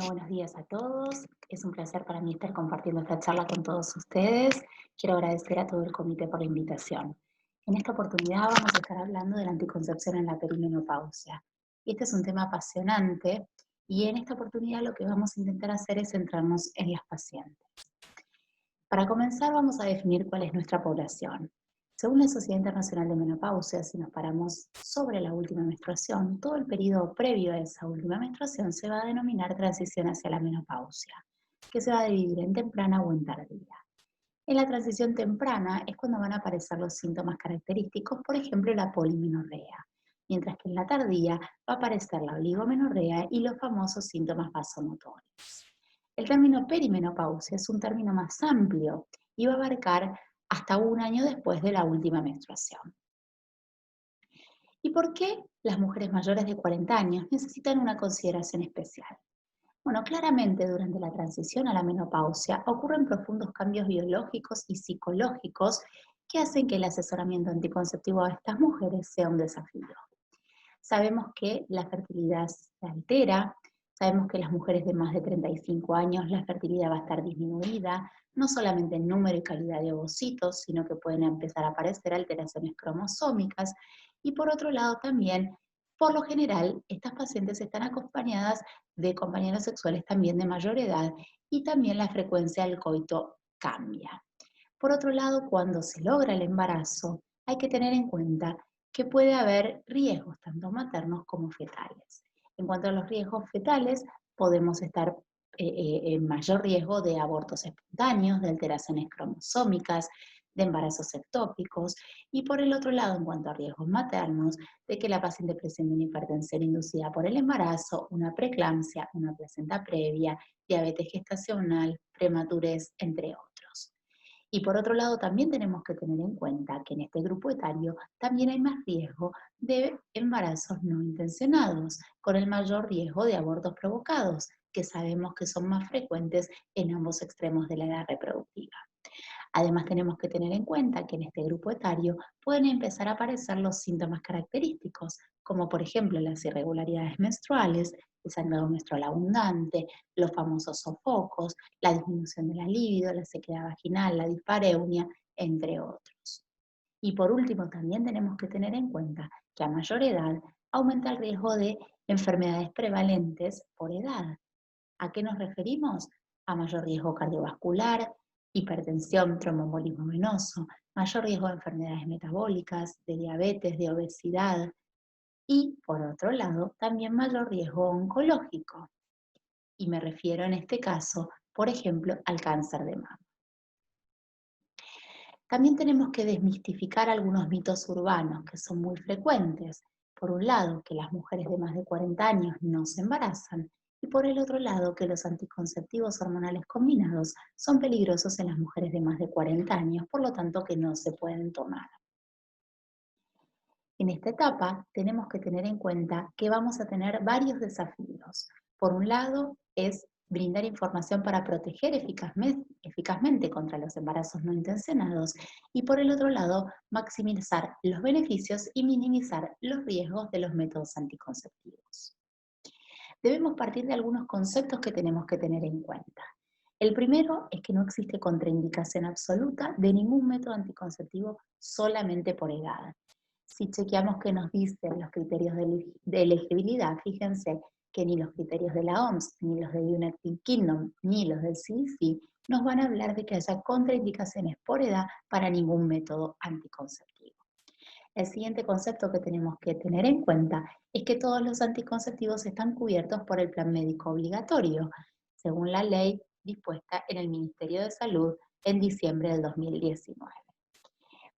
Muy buenos días a todos. Es un placer para mí estar compartiendo esta charla con todos ustedes. Quiero agradecer a todo el comité por la invitación. En esta oportunidad vamos a estar hablando de la anticoncepción en la perimenopausia. Este es un tema apasionante y en esta oportunidad lo que vamos a intentar hacer es centrarnos en las pacientes. Para comenzar vamos a definir cuál es nuestra población. Según la Sociedad Internacional de Menopausia, si nos paramos sobre la última menstruación, todo el periodo previo a esa última menstruación se va a denominar transición hacia la menopausia, que se va a dividir en temprana o en tardía. En la transición temprana es cuando van a aparecer los síntomas característicos, por ejemplo la polimenorrea, mientras que en la tardía va a aparecer la oligomenorrea y los famosos síntomas vasomotores. El término perimenopausia es un término más amplio y va a abarcar hasta un año después de la última menstruación. ¿Y por qué las mujeres mayores de 40 años necesitan una consideración especial? Bueno, claramente durante la transición a la menopausia ocurren profundos cambios biológicos y psicológicos que hacen que el asesoramiento anticonceptivo a estas mujeres sea un desafío. Sabemos que la fertilidad se altera, sabemos que las mujeres de más de 35 años la fertilidad va a estar disminuida, no solamente en número y calidad de ovocitos, sino que pueden empezar a aparecer alteraciones cromosómicas. Y por otro lado también, por lo general, estas pacientes están acompañadas de compañeros sexuales también de mayor edad y también la frecuencia del coito cambia. Por otro lado, cuando se logra el embarazo, hay que tener en cuenta que puede haber riesgos tanto maternos como fetales. En cuanto a los riesgos fetales, podemos estar en mayor riesgo de abortos espontáneos, de alteraciones cromosómicas, de embarazos ectópicos, y por el otro lado, en cuanto a riesgos maternos, de que la paciente presente una hipertensión inducida por el embarazo, una preeclampsia, una placenta previa, diabetes gestacional, prematurez, entre otros. Y por otro lado, también tenemos que tener en cuenta que en este grupo etario también hay más riesgo de embarazos no intencionados, con el mayor riesgo de abortos provocados, que sabemos que son más frecuentes en ambos extremos de la edad reproductiva. Además, tenemos que tener en cuenta que en este grupo etario pueden empezar a aparecer los síntomas característicos, como por ejemplo las irregularidades menstruales, el sangrado menstrual abundante, los famosos sofocos, la disminución de la libido, la sequedad vaginal, la dispareunia, entre otros. Y por último, también tenemos que tener en cuenta que a mayor edad aumenta el riesgo de enfermedades prevalentes por edad. ¿A qué nos referimos? A mayor riesgo cardiovascular, hipertensión, tromboembolismo venoso, mayor riesgo de enfermedades metabólicas, de diabetes, de obesidad y, por otro lado, también mayor riesgo oncológico. Y me refiero en este caso, por ejemplo, al cáncer de mama. También tenemos que desmistificar algunos mitos urbanos que son muy frecuentes. Por un lado, que las mujeres de más de 40 años no se embarazan y por el otro lado, que los anticonceptivos hormonales combinados son peligrosos en las mujeres de más de 40 años, por lo tanto que no se pueden tomar. En esta etapa tenemos que tener en cuenta que vamos a tener varios desafíos. Por un lado, es brindar información para proteger eficazmente contra los embarazos no intencionados y por el otro lado, maximizar los beneficios y minimizar los riesgos de los métodos anticonceptivos. Debemos partir de algunos conceptos que tenemos que tener en cuenta. El primero es que no existe contraindicación absoluta de ningún método anticonceptivo solamente por edad. Si chequeamos qué nos dicen los criterios de elegibilidad, fíjense que ni los criterios de la OMS, ni los de United Kingdom, ni los del CDC nos van a hablar de que haya contraindicaciones por edad para ningún método anticonceptivo. El siguiente concepto que tenemos que tener en cuenta es que todos los anticonceptivos están cubiertos por el plan médico obligatorio, según la ley dispuesta en el Ministerio de Salud en diciembre del 2019.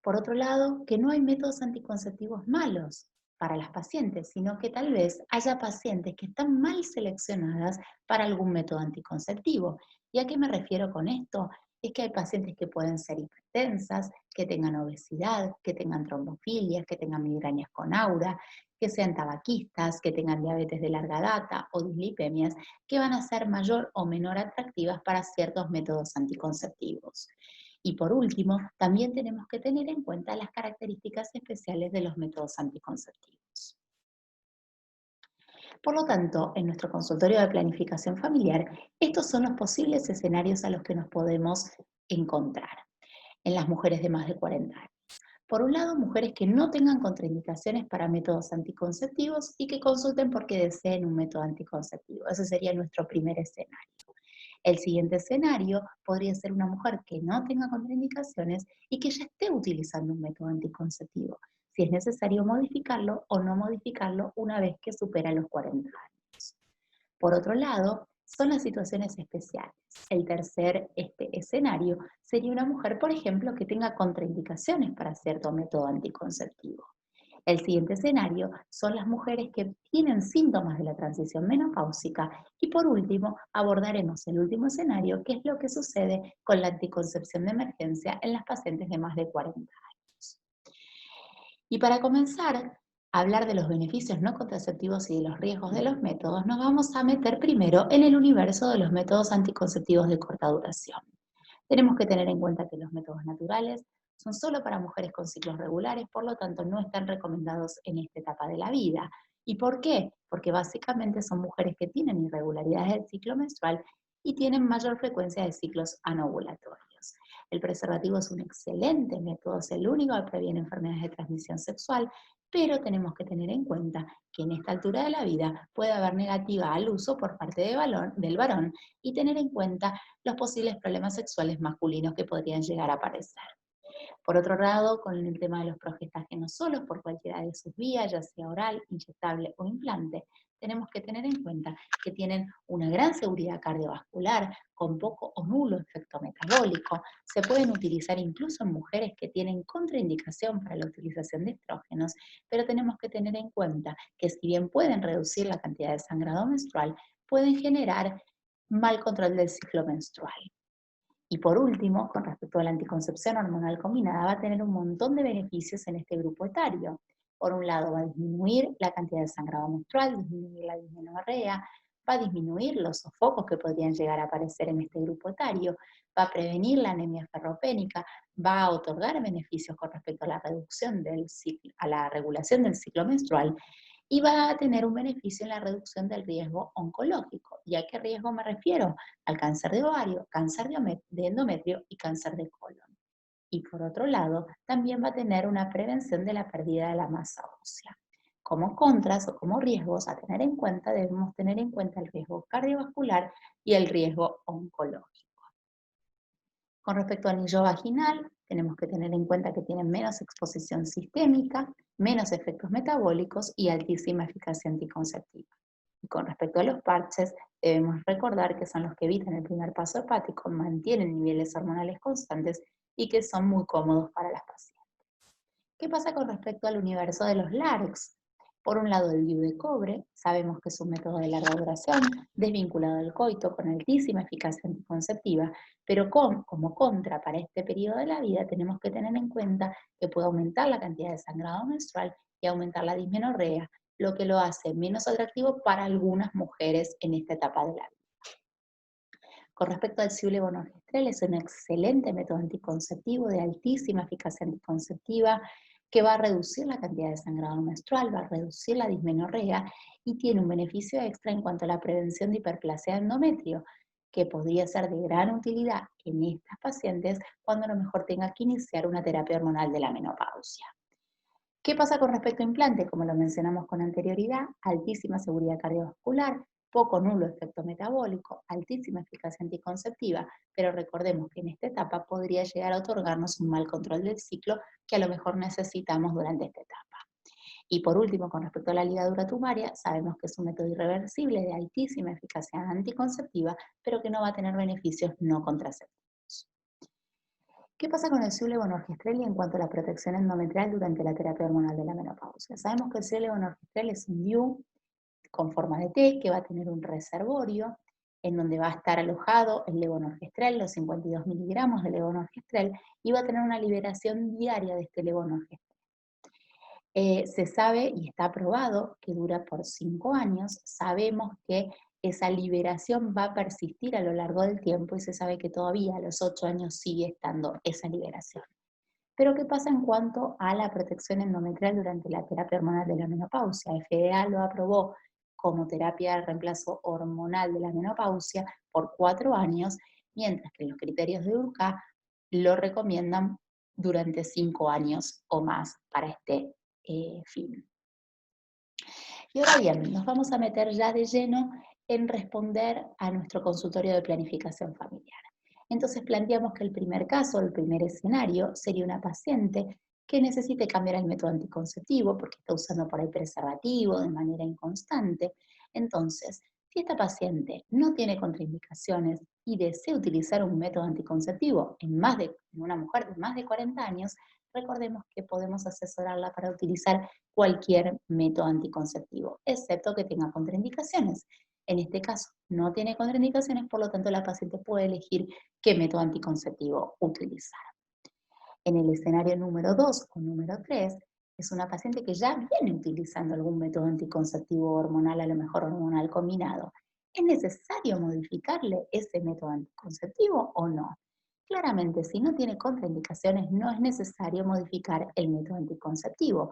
Por otro lado, que no hay métodos anticonceptivos malos para las pacientes, sino que tal vez haya pacientes que están mal seleccionadas para algún método anticonceptivo. ¿Y a qué me refiero con esto? Es que hay pacientes que pueden ser hipertensas, que tengan obesidad, que tengan trombofilias, que tengan migrañas con aura, que sean tabaquistas, que tengan diabetes de larga data o dislipemias, que van a ser mayor o menor atractivas para ciertos métodos anticonceptivos. Y por último, también tenemos que tener en cuenta las características especiales de los métodos anticonceptivos. Por lo tanto, en nuestro consultorio de planificación familiar, estos son los posibles escenarios a los que nos podemos encontrar en las mujeres de más de 40 años. Por un lado, mujeres que no tengan contraindicaciones para métodos anticonceptivos y que consulten porque deseen un método anticonceptivo. Ese sería nuestro primer escenario. El siguiente escenario podría ser una mujer que no tenga contraindicaciones y que ya esté utilizando un método anticonceptivo, si es necesario modificarlo o no modificarlo una vez que supera los 40 años. Por otro lado, son las situaciones especiales. El tercer escenario sería una mujer, por ejemplo, que tenga contraindicaciones para cierto método anticonceptivo. El siguiente escenario son las mujeres que tienen síntomas de la transición menopáusica y por último abordaremos el último escenario, que es lo que sucede con la anticoncepción de emergencia en las pacientes de más de 40 años. Y para comenzar a hablar de los beneficios no contraceptivos y de los riesgos de los métodos, nos vamos a meter primero en el universo de los métodos anticonceptivos de corta duración. Tenemos que tener en cuenta que los métodos naturales son solo para mujeres con ciclos regulares, por lo tanto no están recomendados en esta etapa de la vida. ¿Y por qué? Porque básicamente son mujeres que tienen irregularidades del ciclo menstrual y tienen mayor frecuencia de ciclos anovulatorios. El preservativo es un excelente método, es el único que previene enfermedades de transmisión sexual, pero tenemos que tener en cuenta que en esta altura de la vida puede haber negativa al uso por parte del varón y tener en cuenta los posibles problemas sexuales masculinos que podrían llegar a aparecer. Por otro lado, con el tema de los progestágenos solos por cualquiera de sus vías, ya sea oral, inyectable o implante, tenemos que tener en cuenta que tienen una gran seguridad cardiovascular, con poco o nulo efecto metabólico. Se pueden utilizar incluso en mujeres que tienen contraindicación para la utilización de estrógenos, pero tenemos que tener en cuenta que si bien pueden reducir la cantidad de sangrado menstrual, pueden generar mal control del ciclo menstrual. Y por último, con respecto a la anticoncepción hormonal combinada, va a tener un montón de beneficios en este grupo etario. Por un lado, va a disminuir la cantidad de sangrado menstrual, disminuir la dismenorrea, va a disminuir los sofocos que podrían llegar a aparecer en este grupo etario, va a prevenir la anemia ferropénica, va a otorgar beneficios con respecto a la reducción del ciclo, a la regulación del ciclo menstrual y va a tener un beneficio en la reducción del riesgo oncológico. ¿Y a qué riesgo me refiero? Al cáncer de ovario, cáncer de endometrio y cáncer de colon. Y por otro lado, también va a tener una prevención de la pérdida de la masa ósea. Como contras o como riesgos a tener en cuenta, debemos tener en cuenta el riesgo cardiovascular y el riesgo oncológico. Con respecto al anillo vaginal, tenemos que tener en cuenta que tiene menos exposición sistémica, menos efectos metabólicos y altísima eficacia anticonceptiva. Y con respecto a los parches, debemos recordar que son los que evitan el primer paso hepático, mantienen niveles hormonales constantes y que son muy cómodos para las pacientes. ¿Qué pasa con respecto al universo de los LARCs? Por un lado, el DIU de cobre, sabemos que es un método de larga duración, desvinculado del coito, con altísima eficacia anticonceptiva, pero como contra para este periodo de la vida tenemos que tener en cuenta que puede aumentar la cantidad de sangrado menstrual y aumentar la dismenorrea, lo que lo hace menos atractivo para algunas mujeres en esta etapa de la vida. Con respecto al levonorgestrel, es un excelente método anticonceptivo de altísima eficacia anticonceptiva que va a reducir la cantidad de sangrado menstrual, va a reducir la dismenorrea y tiene un beneficio extra en cuanto a la prevención de hiperplasia de endometrio, que podría ser de gran utilidad en estas pacientes cuando a lo mejor tenga que iniciar una terapia hormonal de la menopausia. ¿Qué pasa con respecto a implante? Como lo mencionamos con anterioridad, altísima seguridad cardiovascular, poco nulo efecto metabólico, altísima eficacia anticonceptiva, pero recordemos que en esta etapa podría llegar a otorgarnos un mal control del ciclo que a lo mejor necesitamos durante esta etapa. Y por último, con respecto a la ligadura tubaria, sabemos que es un método irreversible de altísima eficacia anticonceptiva, pero que no va a tener beneficios no contraceptivos. ¿Qué pasa con el levonorgestrel en cuanto a la protección endometrial durante la terapia hormonal de la menopausia? Sabemos que el levonorgestrel es un DIU con forma de T que va a tener un reservorio en donde va a estar alojado el levonorgestrel, los 52 miligramos de levonorgestrel, y va a tener una liberación diaria de este levonorgestrel. Se sabe y está probado que dura por 5 años. Sabemos que esa liberación va a persistir a lo largo del tiempo y se sabe que todavía a los 8 años sigue estando esa liberación. Pero ¿qué pasa en cuanto a la protección endometrial durante la terapia hormonal de la menopausia? FDA lo aprobó como terapia de reemplazo hormonal de la menopausia por 4 años, mientras que los criterios de URCA lo recomiendan durante 5 años o más para este fin. Y ahora bien, nos vamos a meter ya de lleno en responder a nuestro consultorio de planificación familiar. Entonces planteamos que el primer caso, el primer escenario, sería una paciente que necesite cambiar el método anticonceptivo porque está usando por ahí preservativo de manera inconstante. Entonces, si esta paciente no tiene contraindicaciones y desea utilizar un método anticonceptivo en una mujer de más de 40 años, recordemos que podemos asesorarla para utilizar cualquier método anticonceptivo, excepto que tenga contraindicaciones. En este caso, no tiene contraindicaciones, por lo tanto, la paciente puede elegir qué método anticonceptivo utilizar. En el escenario número 2 o número 3, es una paciente que ya viene utilizando algún método anticonceptivo hormonal, a lo mejor hormonal combinado. ¿Es necesario modificarle ese método anticonceptivo o no? Claramente, si no tiene contraindicaciones, no es necesario modificar el método anticonceptivo.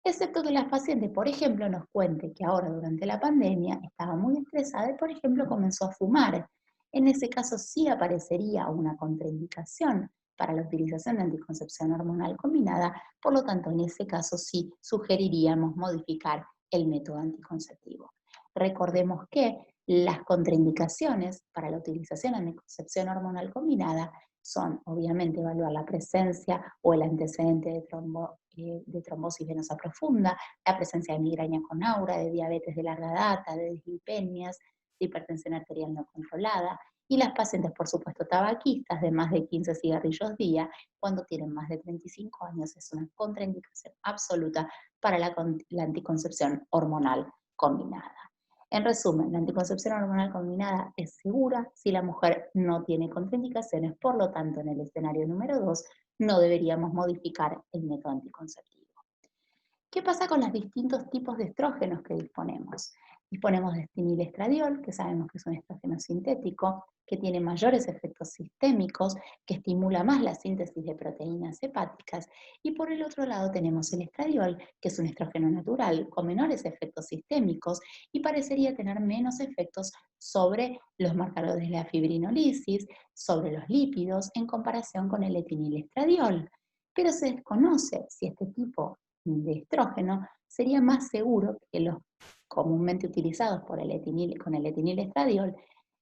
Excepto que la paciente, por ejemplo, nos cuente que ahora durante la pandemia estaba muy estresada y, por ejemplo, comenzó a fumar. En ese caso sí aparecería una contraindicación para la utilización de anticoncepción hormonal combinada, por lo tanto, en ese caso sí sugeriríamos modificar el método anticonceptivo. Recordemos que las contraindicaciones para la utilización de anticoncepción hormonal combinada son, obviamente, evaluar la presencia o el antecedente de trombosis venosa profunda, la presencia de migraña con aura, de diabetes de larga data, de dislipemias, de hipertensión arterial no controlada, y las pacientes, por supuesto, tabaquistas de más de 15 cigarrillos día, cuando tienen más de 35 años, es una contraindicación absoluta para la anticoncepción hormonal combinada. En resumen, la anticoncepción hormonal combinada es segura si la mujer no tiene contraindicaciones, por lo tanto, en el escenario número 2 no deberíamos modificar el método anticonceptivo. ¿Qué pasa con los distintos tipos de estrógenos que disponemos? Disponemos de estinilestradiol, que sabemos que es un estrógeno sintético, que tiene mayores efectos sistémicos, que estimula más la síntesis de proteínas hepáticas, y por el otro lado tenemos el estradiol, que es un estrógeno natural con menores efectos sistémicos y parecería tener menos efectos sobre los marcadores de la fibrinolisis, sobre los lípidos, en comparación con el etinilestradiol. Pero se desconoce si este tipo de estrógeno sería más seguro que los comúnmente utilizados con el etinilestradiol,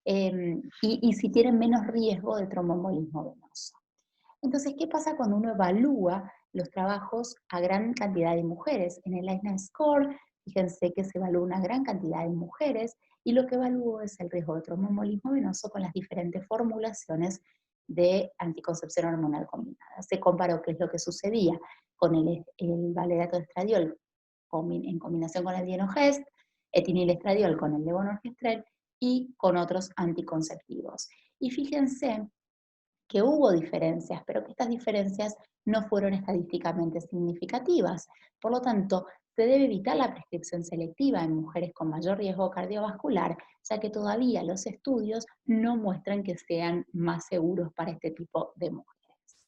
y si tienen menos riesgo de tromboembolismo venoso. Entonces, ¿qué pasa cuando uno evalúa los trabajos a gran cantidad de mujeres? En el Aina Score, fíjense que se evalúa una gran cantidad de mujeres y lo que evalúo es el riesgo de tromboembolismo venoso con las diferentes formulaciones de anticoncepción hormonal combinada. Se comparó qué es lo que sucedía con el valerato de estradiol en combinación con el dienogest, etinilestradiol con el levonorgestrel y con otros anticonceptivos. Y fíjense que hubo diferencias, pero que estas diferencias no fueron estadísticamente significativas. Por lo tanto, se debe evitar la prescripción selectiva en mujeres con mayor riesgo cardiovascular, ya que todavía los estudios no muestran que sean más seguros para este tipo de mujeres.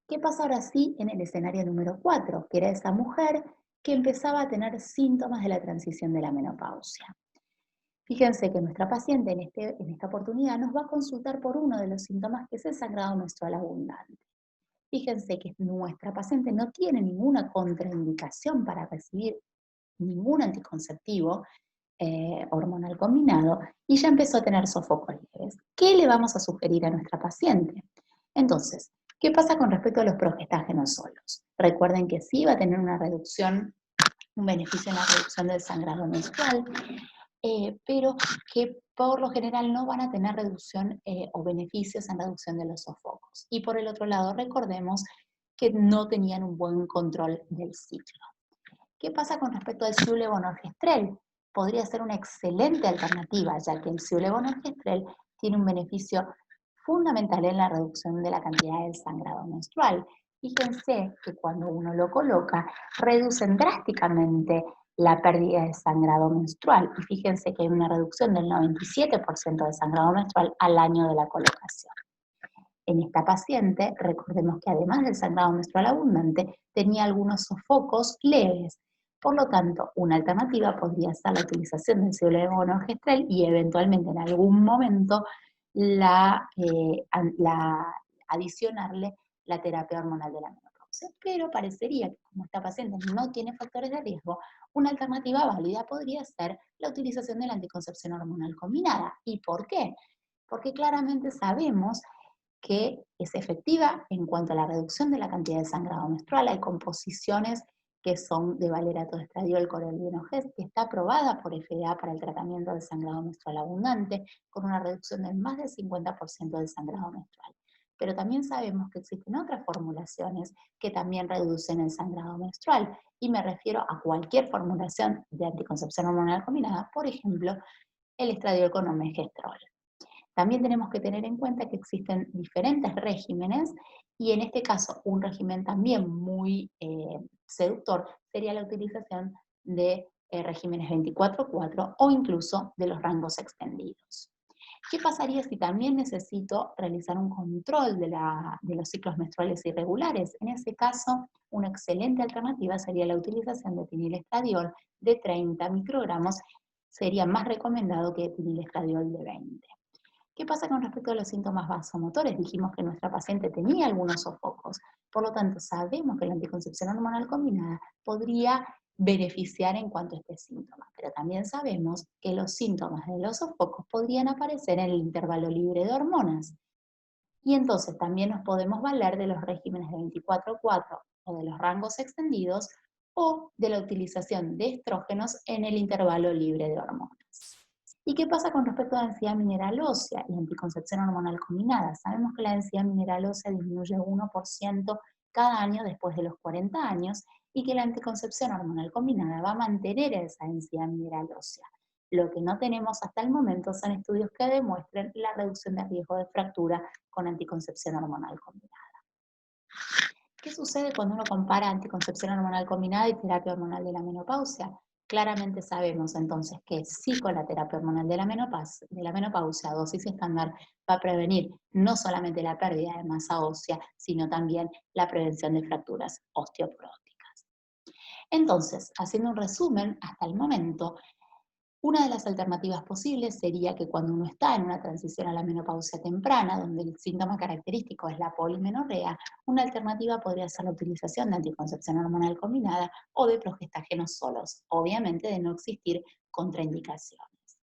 ¿Qué pasa ahora sí en el escenario número 4, que era esa mujer que empezaba a tener síntomas de la transición de la menopausia? Fíjense que nuestra paciente en esta oportunidad nos va a consultar por uno de los síntomas que es el sangrado menstrual abundante. Fíjense que nuestra paciente no tiene ninguna contraindicación para recibir ningún anticonceptivo hormonal combinado y ya empezó a tener sofocos leves. ¿Qué le vamos a sugerir a nuestra paciente? Entonces, ¿qué pasa con respecto a los progestágenos solos? Recuerden que sí va a tener una reducción, un beneficio en la reducción del sangrado menstrual, pero que por lo general no van a tener reducción o beneficios en reducción de los sofocos. Y por el otro lado, recordemos que no tenían un buen control del ciclo. ¿Qué pasa con respecto al ciulevonorgestrel? Podría ser una excelente alternativa, ya que el ciulevonorgestrel tiene un beneficio fundamental en la reducción de la cantidad del sangrado menstrual. Fíjense que cuando uno lo coloca, reducen drásticamente la pérdida de sangrado menstrual. Y fíjense que hay una reducción del 97% de sangrado menstrual al año de la colocación. En esta paciente, recordemos que además del sangrado menstrual abundante, tenía algunos sofocos leves. Por lo tanto, una alternativa podría ser la utilización del levonorgestrel y eventualmente en algún momento adicionarle la terapia hormonal de la menopausia. Pero parecería que como esta paciente no tiene factores de riesgo, una alternativa válida podría ser la utilización de la anticoncepción hormonal combinada. ¿Y por qué? Porque claramente sabemos que es efectiva en cuanto a la reducción de la cantidad de sangrado menstrual. Hay composiciones que son de valerato de estradiol con el Bienogest, que está aprobada por FDA para el tratamiento del sangrado menstrual abundante, con una reducción del más del 50% del sangrado menstrual. Pero también sabemos que existen otras formulaciones que también reducen el sangrado menstrual, y me refiero a cualquier formulación de anticoncepción hormonal combinada, por ejemplo, el estradiol con omegestrol. También tenemos que tener en cuenta que existen diferentes regímenes y en este caso un régimen también muy seductor sería la utilización de regímenes 24/4 o incluso de los rangos extendidos. ¿Qué pasaría si también necesito realizar un control de los ciclos menstruales irregulares? En ese caso, una excelente alternativa sería la utilización de etinilestradiol de 30 microgramos, sería más recomendado que etinilestradiol de 20. ¿Qué pasa con respecto a los síntomas vasomotores? Dijimos que nuestra paciente tenía algunos sofocos, por lo tanto sabemos que la anticoncepción hormonal combinada podría beneficiar en cuanto a este síntoma, pero también sabemos que los síntomas de los sofocos podrían aparecer en el intervalo libre de hormonas. Y entonces también nos podemos valer de los regímenes de 24/4 o de los rangos extendidos o de la utilización de estrógenos en el intervalo libre de hormonas. ¿Y qué pasa con respecto a la densidad mineral ósea y anticoncepción hormonal combinada? Sabemos que la densidad mineral ósea disminuye 1% cada año después de los 40 años y que la anticoncepción hormonal combinada va a mantener esa densidad mineral ósea. Lo que no tenemos hasta el momento son estudios que demuestren la reducción de riesgo de fractura con anticoncepción hormonal combinada. ¿Qué sucede cuando uno compara anticoncepción hormonal combinada y terapia hormonal de la menopausia? Claramente sabemos entonces que sí, con la terapia hormonal de la menopausia, dosis estándar, va a prevenir no solamente la pérdida de masa ósea, sino también la prevención de fracturas osteoporóticas. Entonces, haciendo un resumen, hasta el momento, una de las alternativas posibles sería que cuando uno está en una transición a la menopausia temprana, donde el síntoma característico es la polimenorrea, una alternativa podría ser la utilización de anticoncepción hormonal combinada o de progestágenos solos, obviamente de no existir contraindicaciones.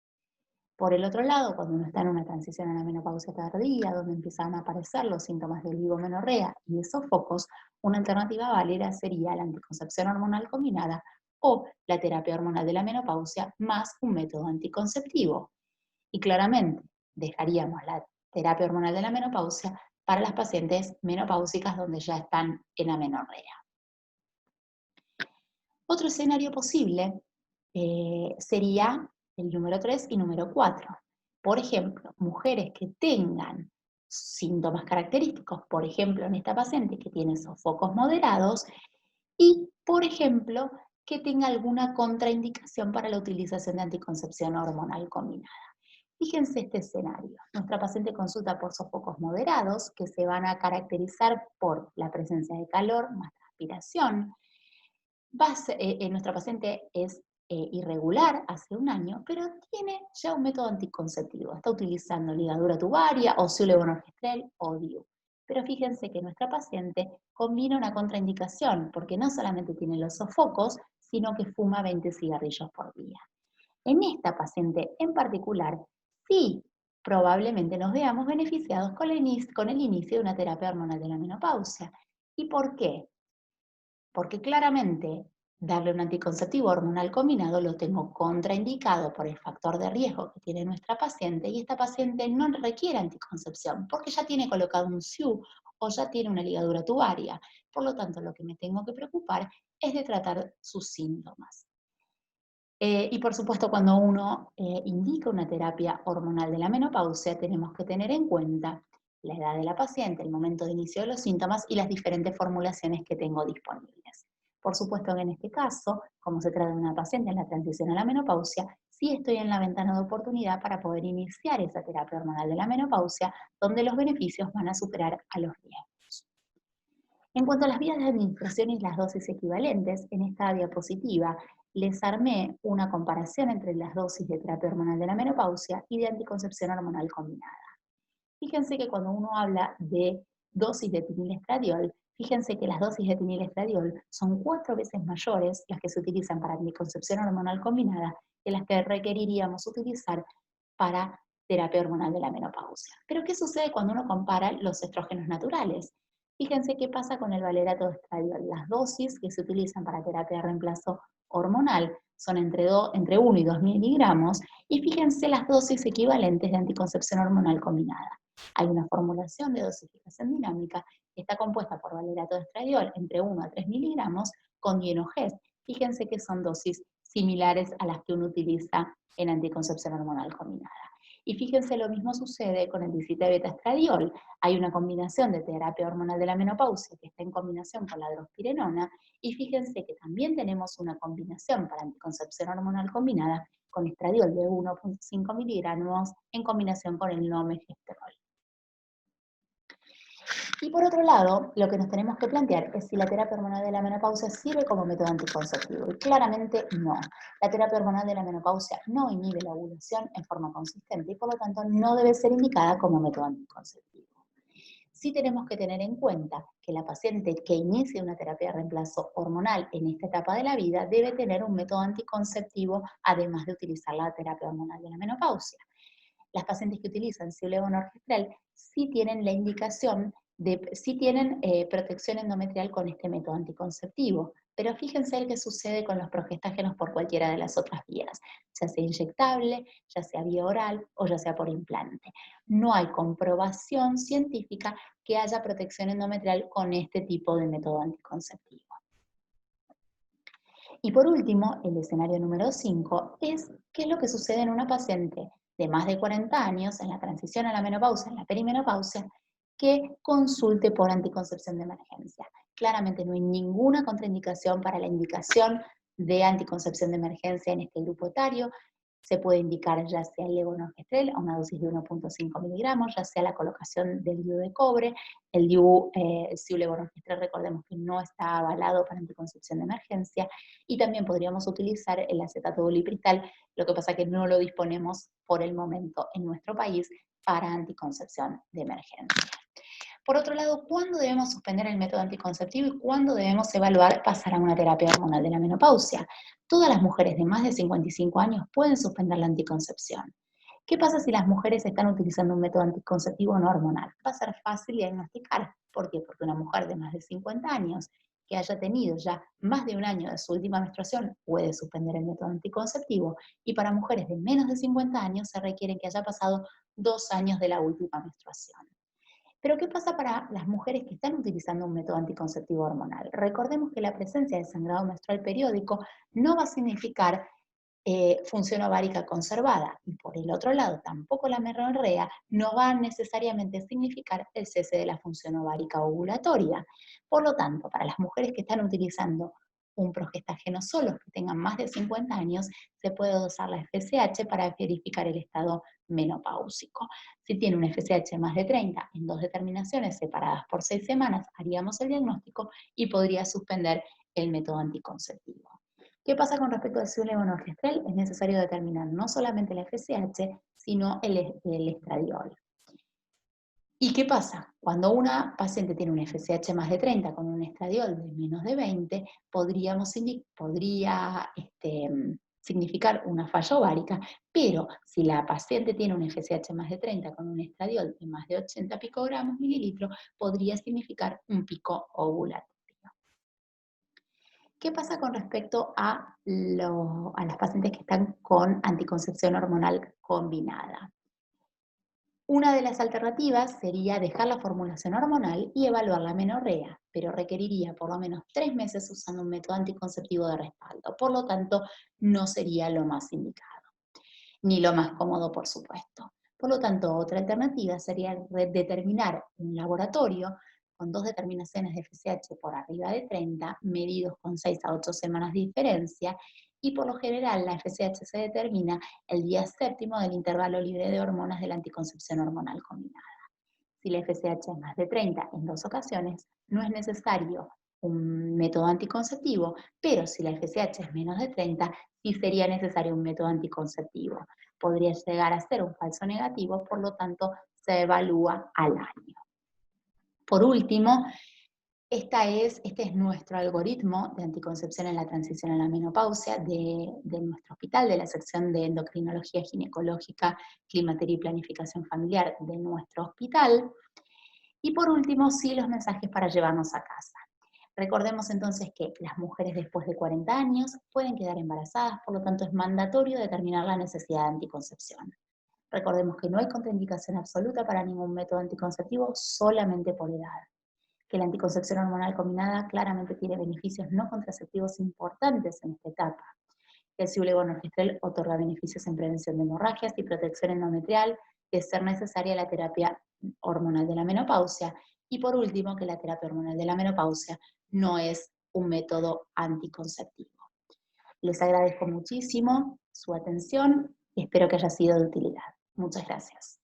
Por el otro lado, cuando uno está en una transición a la menopausia tardía, donde empiezan a aparecer los síntomas de oligomenorrea y de sofocos, una alternativa válida sería la anticoncepción hormonal combinada o la terapia hormonal de la menopausia más un método anticonceptivo. Y claramente dejaríamos la terapia hormonal de la menopausia para las pacientes menopáusicas donde ya están en amenorrea. Otro escenario posible sería el número 3 y número 4. Por ejemplo, mujeres que tengan síntomas característicos, por ejemplo, en esta paciente que tiene sofocos moderados y, por ejemplo, que tenga alguna contraindicación para la utilización de anticoncepción hormonal combinada. Fíjense este escenario. Nuestra paciente consulta por sofocos moderados que se van a caracterizar por la presencia de calor más transpiración. Nuestra paciente es irregular hace un año, pero tiene ya un método anticonceptivo. Está utilizando ligadura tubaria, o levonorgestrel o DIU. Pero fíjense que nuestra paciente combina una contraindicación, porque no solamente tiene los sofocos, sino que fuma 20 cigarrillos por día. En esta paciente en particular, sí, probablemente nos veamos beneficiados con el inicio de una terapia hormonal de la menopausia. ¿Y por qué? Porque claramente darle un anticonceptivo hormonal combinado lo tengo contraindicado por el factor de riesgo que tiene nuestra paciente y esta paciente no requiere anticoncepción porque ya tiene colocado un SIU o ya tiene una ligadura tubaria. Por lo tanto, lo que me tengo que preocupar es de tratar sus síntomas. Y por supuesto, cuando uno indica una terapia hormonal de la menopausia, tenemos que tener en cuenta la edad de la paciente, el momento de inicio de los síntomas y las diferentes formulaciones que tengo disponibles. Por supuesto que en este caso, como se trata de una paciente en la transición a la menopausia, sí estoy en la ventana de oportunidad para poder iniciar esa terapia hormonal de la menopausia, donde los beneficios van a superar a los riesgos. En cuanto a las vías de administración y las dosis equivalentes, en esta diapositiva les armé una comparación entre las dosis de terapia hormonal de la menopausia y de anticoncepción hormonal combinada. Fíjense que cuando uno habla de dosis de etinilestradiol, fíjense que las dosis de etinilestradiol son 4 veces mayores las que se utilizan para anticoncepción hormonal combinada que las que requeriríamos utilizar para terapia hormonal de la menopausia. Pero ¿qué sucede cuando uno compara los estrógenos naturales? Fíjense qué pasa con el valerato de estradiol. Las dosis que se utilizan para terapia de reemplazo hormonal son entre 1 y 2 miligramos, y fíjense las dosis equivalentes de anticoncepción hormonal combinada. Hay una formulación de dosificación dinámica que está compuesta por valerato de estradiol entre 1 a 3 miligramos con dienogest. Fíjense que son dosis similares a las que uno utiliza en anticoncepción hormonal combinada. Y fíjense, lo mismo sucede con el disita beta estradiol. Hay una combinación de terapia hormonal de la menopausia que está en combinación con la drospirenona, y fíjense que también tenemos una combinación para anticoncepción hormonal combinada con estradiol de 1,5 miligramos en combinación con el nomegestrol. Y por otro lado, lo que nos tenemos que plantear es si la terapia hormonal de la menopausia sirve como método anticonceptivo. Y claramente no. La terapia hormonal de la menopausia no inhibe la ovulación en forma consistente y por lo tanto no debe ser indicada como método anticonceptivo. Sí tenemos que tener en cuenta que la paciente que inicie una terapia de reemplazo hormonal en esta etapa de la vida debe tener un método anticonceptivo además de utilizar la terapia hormonal de la menopausia. Las pacientes que utilizan ciulevonorgestrel sí tienen la indicación sí tienen protección endometrial con este método anticonceptivo, pero fíjense el que sucede con los progestágenos por cualquiera de las otras vías, ya sea inyectable, ya sea vía oral o ya sea por implante. No hay comprobación científica que haya protección endometrial con este tipo de método anticonceptivo. Y por último, el escenario número 5 es qué es lo que sucede en una paciente de más de 40 años en la transición a la menopausia, en la perimenopausia, que consulte por anticoncepción de emergencia. Claramente no hay ninguna contraindicación para la indicación de anticoncepción de emergencia en este grupo etario. Se puede indicar ya sea el levonorgestrel a una dosis de 1,5 miligramos, ya sea la colocación del DIU de cobre. El DIU, levonorgestrel, recordemos que no está avalado para anticoncepción de emergencia, y también podríamos utilizar el acetato dolipristal, lo que pasa que no lo disponemos por el momento en nuestro país para anticoncepción de emergencia. Por otro lado, ¿cuándo debemos suspender el método anticonceptivo y cuándo debemos evaluar pasar a una terapia hormonal de la menopausia? Todas las mujeres de más de 55 años pueden suspender la anticoncepción. ¿Qué pasa si las mujeres están utilizando un método anticonceptivo no hormonal? Va a ser fácil diagnosticar. ¿Por qué? Porque una mujer de más de 50 años que haya tenido ya más de un año de su última menstruación puede suspender el método anticonceptivo, y para mujeres de menos de 50 años se requiere que haya pasado 2 años de la última menstruación. Pero ¿qué pasa para las mujeres que están utilizando un método anticonceptivo hormonal? Recordemos que la presencia de sangrado menstrual periódico no va a significar función ovárica conservada, y por el otro lado tampoco la menorrea no va a necesariamente significar el cese de la función ovárica ovulatoria. Por lo tanto, para las mujeres que están utilizando un progestágeno solo, que tengan más de 50 años, se puede dosar la FSH para verificar el estado menopáusico. Si tiene un FSH más de 30 en 2 determinaciones separadas por 6 semanas, haríamos el diagnóstico y podría suspender el método anticonceptivo. ¿Qué pasa con respecto al ciulevonorgestrel? Es necesario determinar no solamente la FSH, sino el estradiol. ¿Y qué pasa? Cuando una paciente tiene un FSH más de 30 con un estradiol de menos de 20, podría significar una falla ovárica, pero si la paciente tiene un FSH más de 30 con un estradiol de más de 80 picogramos mililitros, podría significar un pico ovulatorio. ¿Qué pasa con respecto a las pacientes que están con anticoncepción hormonal combinada? Una de las alternativas sería dejar la formulación hormonal y evaluar la menorrea, pero requeriría por lo menos 3 meses usando un método anticonceptivo de respaldo. Por lo tanto, no sería lo más indicado, ni lo más cómodo, por supuesto. Por lo tanto, otra alternativa sería determinar un laboratorio con 2 determinaciones de FSH por arriba de 30, medidos con 6 a 8 semanas de diferencia, y por lo general la FSH se determina el día séptimo del intervalo libre de hormonas de la anticoncepción hormonal combinada. Si la FSH es más de 30 en 2 ocasiones, no es necesario un método anticonceptivo, pero si la FSH es menos de 30, sí sería necesario un método anticonceptivo. Podría llegar a ser un falso negativo, por lo tanto, se evalúa al año. Por último, este es nuestro algoritmo de anticoncepción en la transición a la menopausia de nuestro hospital, de la sección de endocrinología ginecológica, climaterio y planificación familiar de nuestro hospital. Y por último, sí, los mensajes para llevarnos a casa. Recordemos entonces que las mujeres después de 40 años pueden quedar embarazadas, por lo tanto es mandatorio determinar la necesidad de anticoncepción. Recordemos que no hay contraindicación absoluta para ningún método anticonceptivo, solamente por edad. Que la anticoncepción hormonal combinada claramente tiene beneficios no contraceptivos importantes en esta etapa. Que el ciulevonorgestrel otorga beneficios en prevención de hemorragias y protección endometrial, de ser necesaria la terapia hormonal de la menopausia. Y por último, que la terapia hormonal de la menopausia no es un método anticonceptivo. Les agradezco muchísimo su atención y espero que haya sido de utilidad. Muchas gracias.